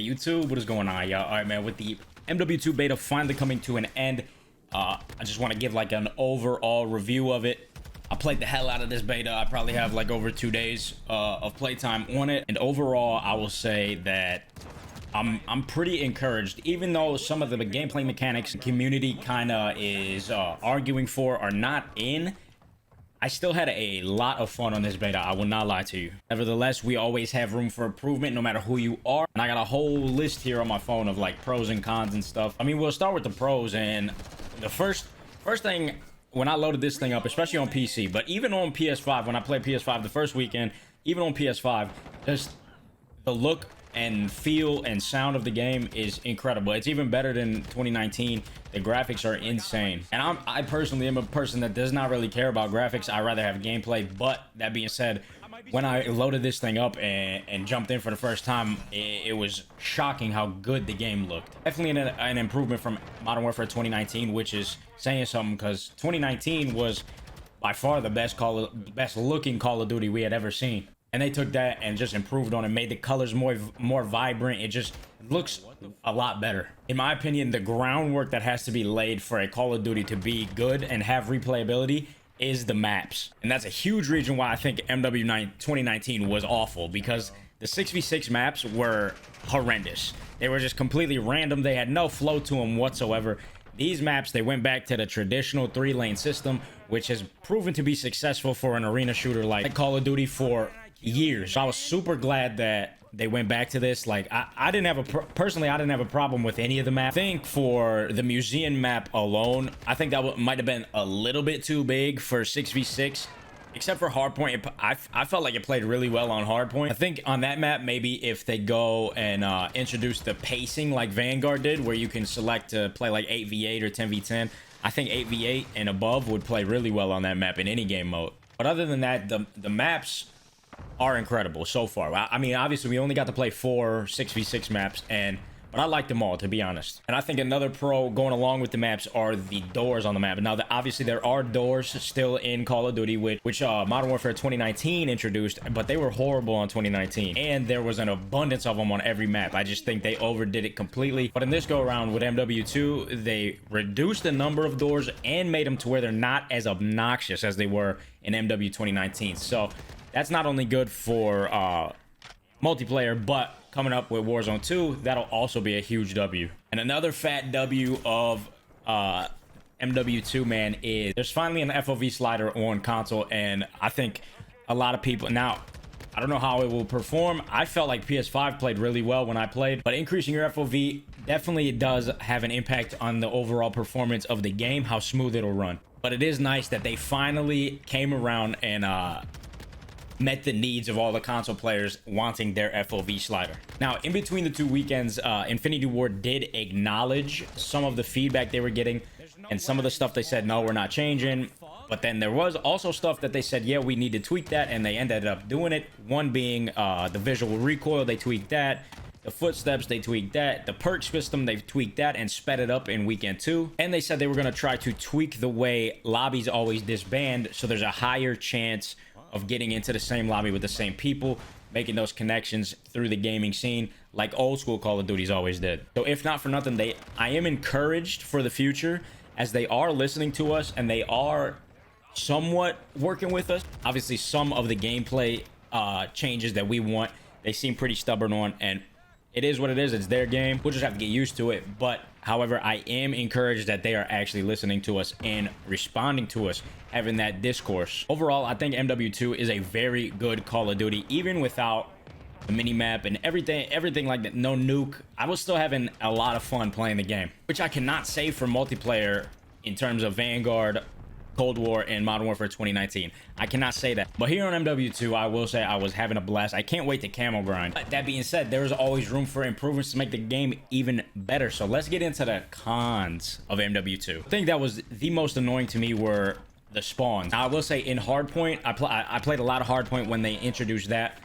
Hey YouTube, what is going on, y'all? All right, man, with the MW2 beta finally coming to an end, I just want to give like an overall review of it. I played the hell out of this beta. I probably have like over 2 days of playtime on it, and overall I will say that I'm pretty encouraged, even though some of the gameplay mechanics the community kind of is arguing for are not in. I still had a lot of fun on this beta, I will not lie to you. Nevertheless, we always have room for improvement no matter who you are. And I got a whole list here on my phone of like pros and cons and stuff. I mean, we'll start with the pros, and the first thing when I loaded this thing up, especially on PC, but even on PS5, when I played PS5 the first weekend, even on PS5, just the look and feel and sound of the game is incredible. It's even better than 2019. The graphics are insane, and I personally am a person that does not really care about graphics. I rather have gameplay. But that being said, when I loaded this thing up and jumped in for the first time, it was shocking how good the game looked. Definitely an improvement from Modern Warfare 2019, which is saying something, because 2019 was by far the best looking Call of Duty we had ever seen. And they took that and just improved on it, made the colors more vibrant. It just looks a lot better. In my opinion, the groundwork that has to be laid for a Call of Duty to be good and have replayability is the maps. And that's a huge reason why I think MW9 2019 was awful, because the 6v6 maps were horrendous. They were just completely random. They had no flow to them whatsoever. These maps, they went back to the traditional 3-lane system, which has proven to be successful for an arena shooter like Call of Duty for years. So I was super glad that they went back to this. Like, I didn't have personally, I didn't have a problem with any of the maps. I think for the museum map alone, I think that might have been a little bit too big for 6v6. Except for Hardpoint, I felt like it played really well on Hardpoint. I think on that map, maybe if they go and introduce the pacing like Vanguard did, where you can select to play like 8v8 or 10v10, I think 8v8 and above would play really well on that map in any game mode. But other than that, the maps are incredible so far. I mean, obviously we only got to play 4 6v6 maps, but I like them all, to be honest. And I think another pro going along with the maps are the doors on the map. Now, obviously there are doors still in Call of Duty, which Modern Warfare 2019 introduced, but they were horrible on 2019, and there was an abundance of them on every map. I just think they overdid it completely. But in this go around with MW2, they reduced the number of doors and made them to where they're not as obnoxious as they were in MW 2019. So that's not only good for multiplayer, but coming up with Warzone 2, that'll also be a huge W. And another fat W of MW2, man, is there's finally an FOV slider on console, and I think a lot of people now, I don't know how it will perform. I felt like PS5 played really well when I played, but increasing your FOV definitely does have an impact on the overall performance of the game, how smooth it'll run. But it is nice that they finally came around and met the needs of all the console players wanting their FOV slider. Now, in between the 2 weekends, Infinity Ward did acknowledge some of the feedback they were getting, and some of the stuff they said, no, we're not changing. But then there was also stuff that they said, yeah, we need to tweak that, and they ended up doing it. One being the visual recoil, they tweaked that. The footsteps, they tweaked that. The perk system, they've tweaked that and sped it up in weekend 2. And they said they were going to try to tweak the way lobbies always disband, so there's a higher chance of getting into the same lobby with the same people, making those connections through the gaming scene like old school Call of Duties always did. So if not for nothing, I am encouraged for the future, as they are listening to us and they are somewhat working with us. Obviously, some of the gameplay changes that we want, they seem pretty stubborn on, and it is what it is. It's their game. We'll just have to get used to it. But however, I am encouraged that they are actually listening to us and responding to us, having that discourse. Overall, I think MW2 is a very good Call of Duty, even without the mini-map and everything like that. No nuke. I was still having a lot of fun playing the game, which I cannot say for multiplayer in terms of Vanguard, Cold War, and Modern Warfare 2019. I cannot say that. But here on MW2, I will say I was having a blast. I can't wait to camo grind. But that being said, there's always room for improvements to make the game even better. So let's get into the cons of MW2. I think that was the most annoying to me were the spawns. Now, I will say in Hardpoint, I played a lot of Hardpoint when they introduced that.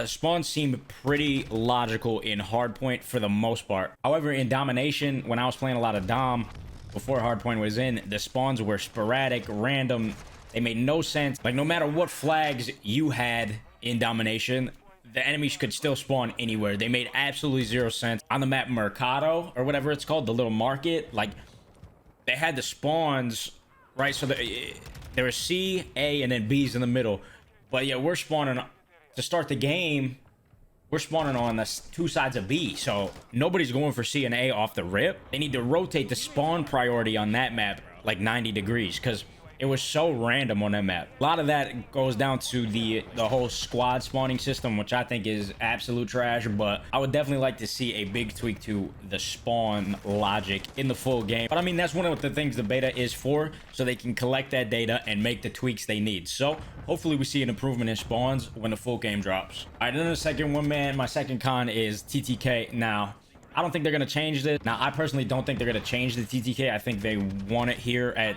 Spawns seemed pretty logical in Hardpoint for the most part. However, in Domination, when I was playing a lot of Dom, before Hardpoint was in, the spawns were sporadic, random. They made no sense. Like, no matter what flags you had in Domination, the enemies could still spawn anywhere. They made absolutely zero sense. On the map Mercado, or whatever it's called, the little market, like, they had the spawns, right? So there was C, A, and then B's in the middle. But yeah, we're spawning, to start the game, we're spawning on the two sides of B. So nobody's going for C and A off the rip. They need to rotate the spawn priority on that map like 90 degrees, because it was so random on that map. A lot of that goes down to the whole squad spawning system, which I think is absolute trash, but I would definitely like to see a big tweak to the spawn logic in the full game. But I mean, that's one of the things the beta is for, so they can collect that data and make the tweaks they need. So hopefully we see an improvement in spawns when the full game drops. All right, then the second one, man, my second con is TTK. Now, I don't think they're going to change this. Now, I personally don't think they're going to change the TTK. I think they want it here at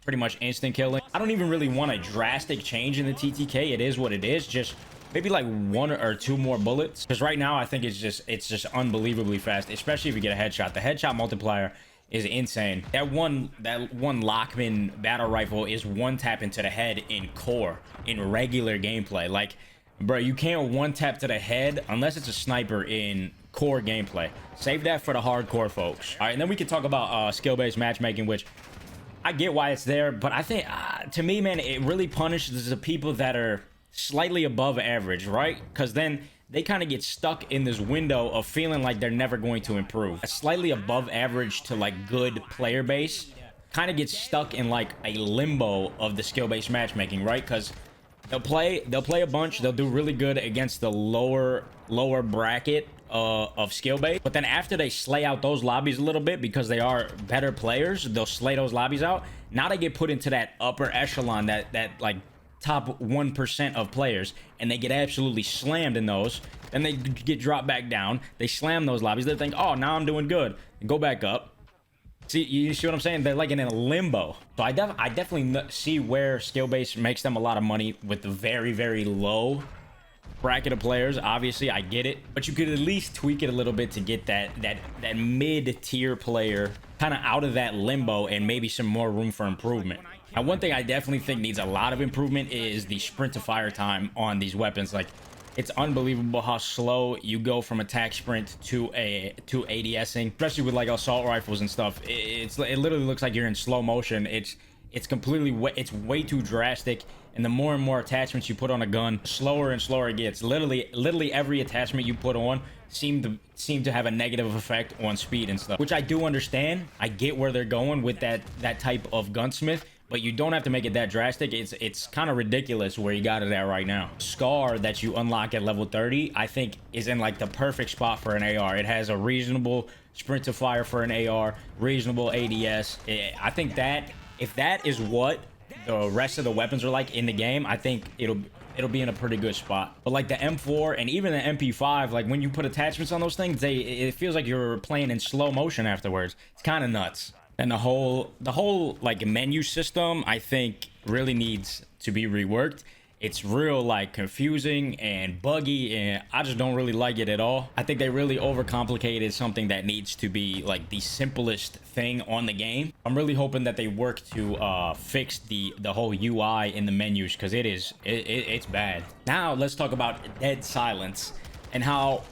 pretty much instant killing. I don't even really want a drastic change in the TTK. It is what it is. Just maybe like 1 or 2 more bullets, because right now I think it's just unbelievably fast, especially if you get a headshot. The headshot multiplier is insane. That one Lockman battle rifle is one tap into the head in core, in regular gameplay. Like, bro, you can't one tap to the head unless it's a sniper in core gameplay. Save that for the hardcore folks. All right, and then we can talk about skill-based matchmaking, which I get why it's there, but I think, to me, man, it really punishes the people that are slightly above average, right? Because then they kind of get stuck in this window of feeling like they're never going to improve. A slightly above average to, like, good player base kind of gets stuck in, like, a limbo of the skill-based matchmaking, right? Because they'll play a bunch, they'll do really good against the lower bracket of skill base, but then after they slay out those lobbies a little bit, because they are better players, they'll slay those lobbies out. Now they get put into that upper echelon, that like top 1% of players, and they get absolutely slammed in those. Then they get dropped back down, they slam those lobbies, they think, oh, now I'm doing good, go back up. See, you see what I'm saying? They're like in a limbo. So I definitely see where skill base makes them a lot of money with the very, very low bracket of players. Obviously, I get it, but you could at least tweak it a little bit to get that mid-tier player kind of out of that limbo and maybe some more room for improvement. And one thing I definitely think needs a lot of improvement is the sprint to fire time on these weapons. Like, it's unbelievable how slow you go from attack sprint to ADSing, especially with like assault rifles and stuff. It literally looks like you're in slow motion. It's completely it's way too drastic. And the more and more attachments you put on a gun, slower and slower it gets. Literally every attachment you put on seem to have a negative effect on speed and stuff, which I do understand. I get where they're going with that type of gunsmith, but you don't have to make it that drastic. It's kind of ridiculous where you got it at right now. Scar that you unlock at level 30, I think, is in like the perfect spot for an AR. It has a reasonable sprint to fire for an AR, reasonable ADS. I think that if that is what the rest of the weapons are like in the game, I think it'll be in a pretty good spot. But like the M4 and even the MP5, like when you put attachments on those things, it feels like you're playing in slow motion afterwards. It's kind of nuts. And the whole like menu system, I think, really needs to be reworked. It's real like confusing and buggy, and I just don't really like it at all. I think they really overcomplicated something that needs to be like the simplest thing on the game. I'm really hoping that they work to fix the whole UI in the menus, because it's bad. Now let's talk about dead silence and how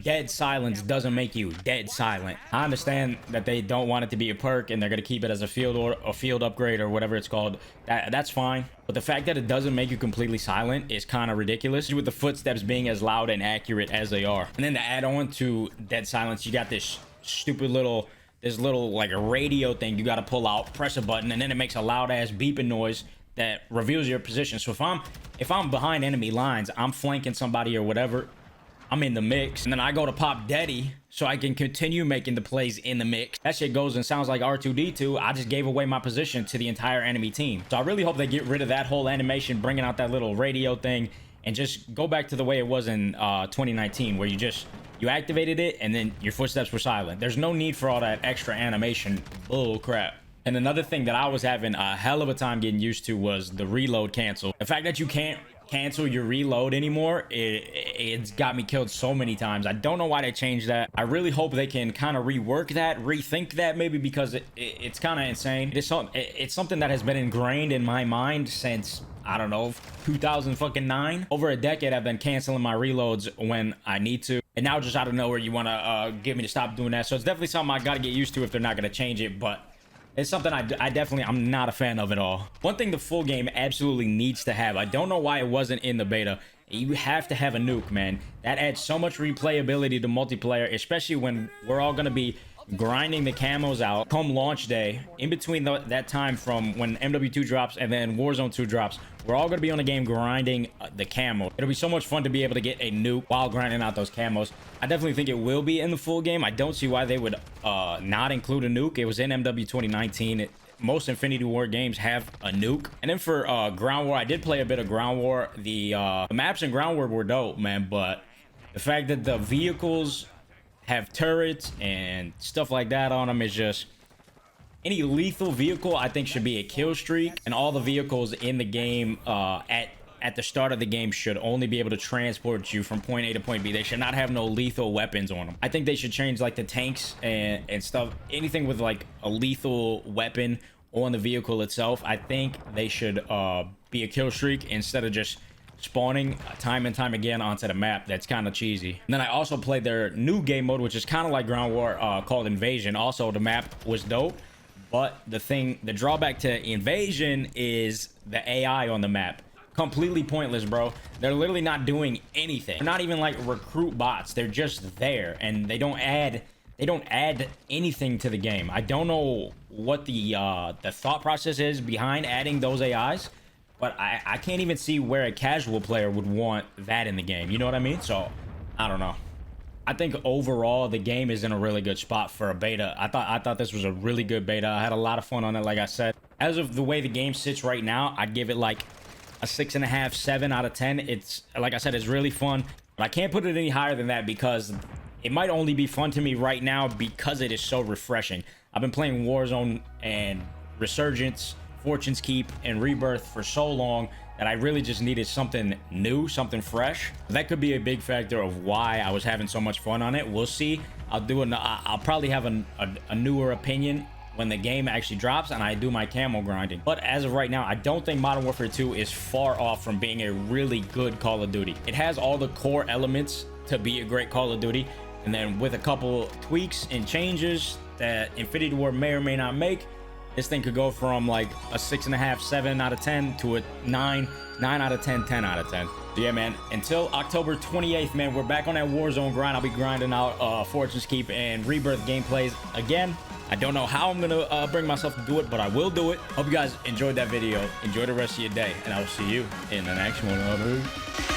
dead silence doesn't make you dead silent. I understand that they don't want it to be a perk and they're gonna keep it as a field upgrade or whatever it's called. That's fine. But the fact that it doesn't make you completely silent is kind of ridiculous, with the footsteps being as loud and accurate as they are. And then to add on to dead silence, you got this stupid little like a radio thing you got to pull out, press a button, and then it makes a loud ass beeping noise that reveals your position. So if I'm behind enemy lines, I'm flanking somebody or whatever, I'm in the mix, and then I go to pop Daddy so I can continue making the plays in the mix. That shit goes and sounds like R2-D2. I just gave away my position to the entire enemy team. So I really hope they get rid of that whole animation, bringing out that little radio thing, and just go back to the way it was in 2019, where you activated it and then your footsteps were silent. There's no need for all that extra animation bull crap. And another thing that I was having a hell of a time getting used to was the reload cancel. The fact that you can't cancel your reload anymore, it's got me killed so many times. I don't know why they changed that. I really hope they can kind of rework that, rethink that maybe, because it's kind of insane. It's something that has been ingrained in my mind since I don't know, 2009. Over a decade, I've been canceling my reloads when I need to. And now just out of nowhere, you want to get me to stop doing that. So it's definitely something I got to get used to if they're not going to change it. But it's something I'm not a fan of at all. One thing the full game absolutely needs to have, I don't know why it wasn't in the beta, you have to have a nuke, man. That adds so much replayability to multiplayer, especially when we're all going to be grinding the camos out come launch day. In between that time from when MW2 drops and then Warzone 2 drops, we're all going to be on the game grinding the camo. It'll be so much fun to be able to get a nuke while grinding out those camos. I definitely think it will be in the full game. I don't see why they would not include a nuke. It was in MW 2019. Most Infinity War games have a nuke. And then for Ground War, I did play a bit of Ground War. The maps in Ground War were dope, man, but the fact that the vehicles have turrets and stuff like that on them is just... Any lethal vehicle, I think, should be a kill streak, and all the vehicles in the game at the start of the game should only be able to transport you from point A to point B. They should not have no lethal weapons on them. I think they should change like the tanks and stuff. Anything with like a lethal weapon on the vehicle itself, I think they should be a kill streak instead of just spawning time and time again onto the map. That's kind of cheesy. And then I also played their new game mode, which is kind of like Ground War, called Invasion. Also, the map was dope, but the drawback to Invasion is the AI on the map. Completely pointless, bro. They're literally not doing anything. They're not even like recruit bots. They're just there, and they don't add anything to the game. I don't know what the thought process is behind adding those AIs, but I can't even see where a casual player would want that in the game. You know what I mean? So I don't know. I think overall the game is in a really good spot for a beta. I thought this was a really good beta. I had a lot of fun on it, like I said. As of the way the game sits right now, I'd give it like a 6.5, 7 out of 10. It's, like I said, it's really fun, but I can't put it any higher than that because it might only be fun to me right now because it is so refreshing. I've been playing Warzone and Resurgence, Fortune's Keep, and Rebirth for so long that I really just needed something new, something fresh. That could be a big factor of why I was having so much fun on it. We'll see. I'll probably have a newer opinion when the game actually drops and I do my camo grinding. But as of right now, I don't think Modern Warfare 2 is far off from being a really good Call of Duty. It has all the core elements to be a great Call of Duty, and then with a couple tweaks and changes that Infinity War may or may not make, this thing could go from like a 6.5, 7 out of 10 to a 9 out of 10, 10 out of 10. So yeah, man, until October 28th, man, we're back on that Warzone grind. I'll be grinding out Fortune's Keep and Rebirth gameplays again. I don't know how I'm gonna bring myself to do it, but I will do it. Hope you guys enjoyed that video. Enjoy the rest of your day, and I will see you in the next one.